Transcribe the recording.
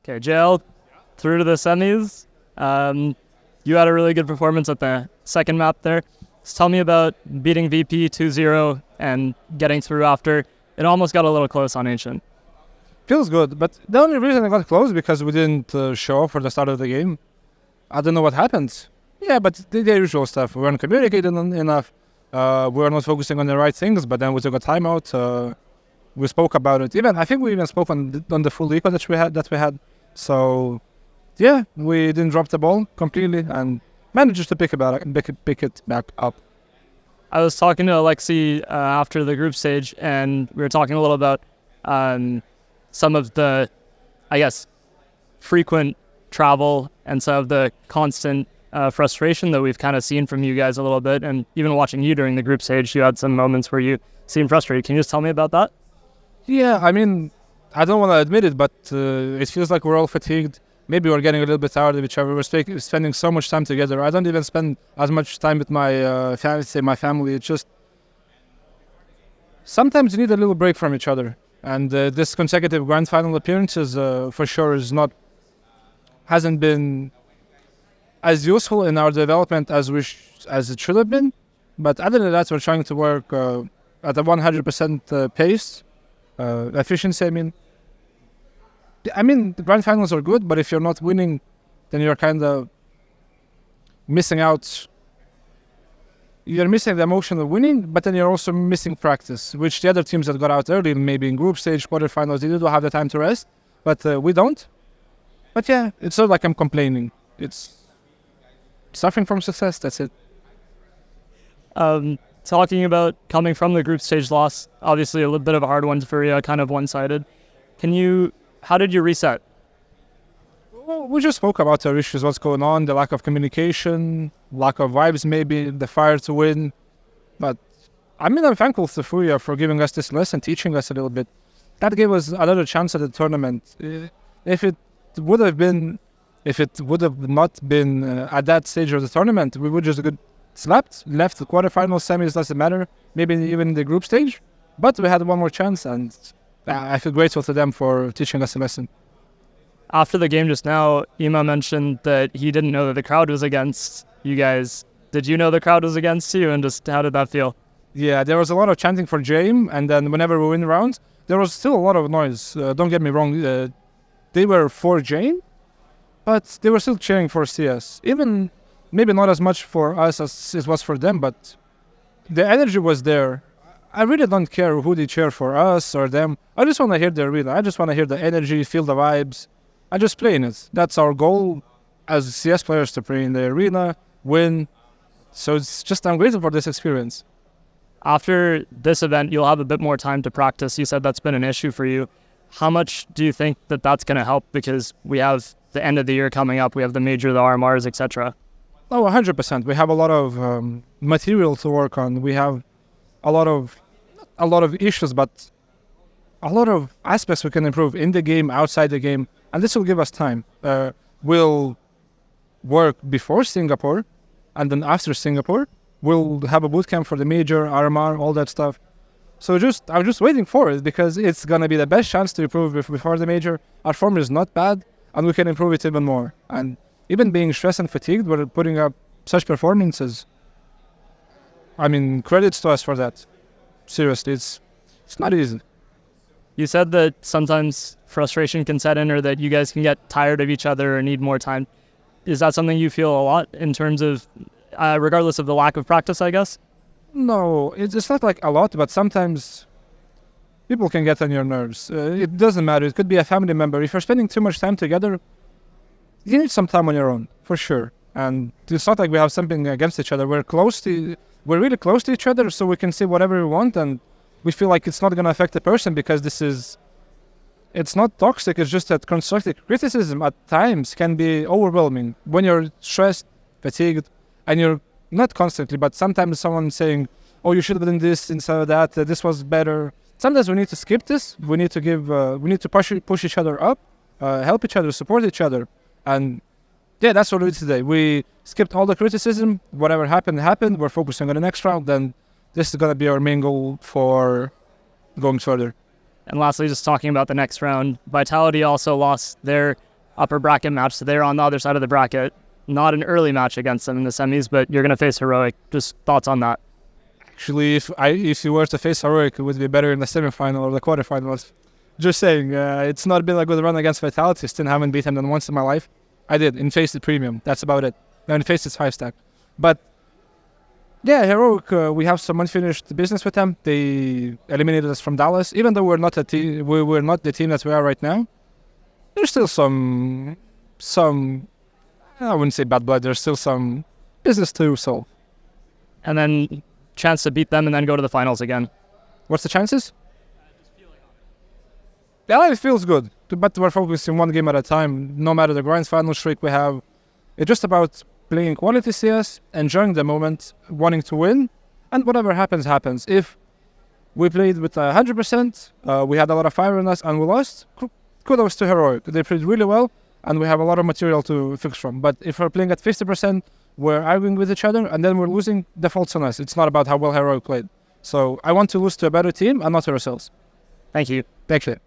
Okay, JL, through to the semis. You had a really good performance at the second map there. Just tell me about beating VP 2-0 and getting through after. It almost got a little close on Ancient. Feels good, but the only reason I got close because we didn't show up for the start of the game. I don't know what happened. Yeah, but the usual stuff. We weren't communicating enough. We were not focusing on the right things, but then we took a timeout. We spoke about it. I think we even spoke on the full eco that we had. So, yeah, we didn't drop the ball completely and managed to pick it back up. I was talking to Alexi after the group stage, and we were talking a little about some of the, I guess, frequent travel and some of the constant frustration that we've kind of seen from you guys a little bit. And even watching you during the group stage, you had some moments where you seemed frustrated. Can you just tell me about that? Yeah, I mean, I don't want to admit it, but it feels like we're all fatigued. Maybe we're getting a little bit tired of each other. We're spending so much time together. I don't even spend as much time with my family. It's just sometimes you need a little break from each other. And this consecutive grand final appearances, for sure, hasn't been as useful in our development as it should have been. But other than that, we're trying to work at a 100% pace, efficiency. I mean, the grand finals are good, but if you're not winning, then you're kind of missing out. You're missing the emotion of winning, but then you're also missing practice, which the other teams that got out early, maybe in group stage, quarterfinals, they do have the time to rest, but we don't. But yeah, it's not like I'm complaining. It's suffering from success, that's it. Talking about coming from the group stage loss, obviously a little bit of a hard one for you, kind of one-sided. How did you reset? Well, we just spoke about our issues, what's going on, the lack of communication, lack of vibes maybe, the fire to win. But I'm thankful to Fuya for giving us this lesson, teaching us a little bit. That gave us another chance at the tournament. If it would have not been at that stage of the tournament, we would just get slapped, left the quarterfinals, semis, doesn't matter, maybe even in the group stage. But we had one more chance, and I feel grateful to them for teaching us a lesson. After the game just now, Ima mentioned that he didn't know that the crowd was against you guys. Did you know the crowd was against you, and just how did that feel? Yeah, there was a lot of chanting for James, and then whenever we win rounds, there was still a lot of noise. Don't get me wrong, they were for James, but they were still cheering for CS. Even maybe not as much for us as it was for them, but the energy was there. I really don't care who they cheer for, us or them. I just want to hear the arena. I just want to hear the energy, feel the vibes. I just play in it. That's our goal as CS players, to play in the arena, win. So I'm grateful for this experience. After this event, you'll have a bit more time to practice. You said that's been an issue for you. How much do you think that that's going to help? Because we have the end of the year coming up. We have the major, the RMRs, etc. Oh, 100%. We have a lot of material to work on. We have a lot of issues, but a lot of aspects we can improve in the game, outside the game, and this will give us time. We'll work before Singapore, and then after Singapore, we'll have a bootcamp for the major, RMR, all that stuff. So I'm just waiting for it because it's gonna be the best chance to improve before the major. Our form is not bad, and we can improve it even more. And even being stressed and fatigued, we're putting up such performances. Credits to us for that. Seriously, it's not easy. You said that sometimes frustration can set in, or that you guys can get tired of each other or need more time. Is that something you feel a lot in terms of, regardless of the lack of practice, I guess? No, it's not like a lot, but sometimes people can get on your nerves. It doesn't matter. It could be a family member. If you're spending too much time together, you need some time on your own, for sure. And it's not like we have something against each other. We're really close to each other, so we can say whatever we want, and we feel like it's not going to affect the person because it's not toxic. It's just that constructive criticism at times can be overwhelming when you're stressed, fatigued, and you're not constantly, but sometimes someone saying, oh, you should have done this instead of that, this was better. Sometimes we need to skip this. We need to push each other up, help each other, support each other. And yeah, that's what we did today. We skipped all the criticism. Whatever happened. We're focusing on the next round. Then this is going to be our main goal for going further. And lastly, just talking about the next round, Vitality also lost their upper bracket match. So they're on the other side of the bracket. Not an early match against them in the semis, but you're going to face Heroic. Just thoughts on that? Actually, if you were to face Heroic, it would be better in the semifinal or the quarterfinals. Just saying, it's not been a good run against Vitality. Still haven't beaten them once in my life. I did in Faceit Premium. That's about it. And in Faceit 5-stack. But yeah, Heroic, we have some unfinished business with them. They eliminated us from Dallas. Even though we're not the team that we are right now, there's still some I wouldn't say bad blood. There's still some business to solve. And then chance to beat them and then go to the finals again. What's the chances? Yeah, it feels good. But we're focusing one game at a time. No matter the grand final streak we have, it's just about playing quality CS, enjoying the moment, wanting to win, and whatever happens, happens. If we played with 100%, we had a lot of fire in us and we lost, kudos to Heroic. They played really well, and we have a lot of material to fix from. But if we're playing at 50%, we're arguing with each other, and then we're losing, the fault's on us. It's not about how well Heroic played. So I want to lose to a better team and not to ourselves. Thank you. Thank you.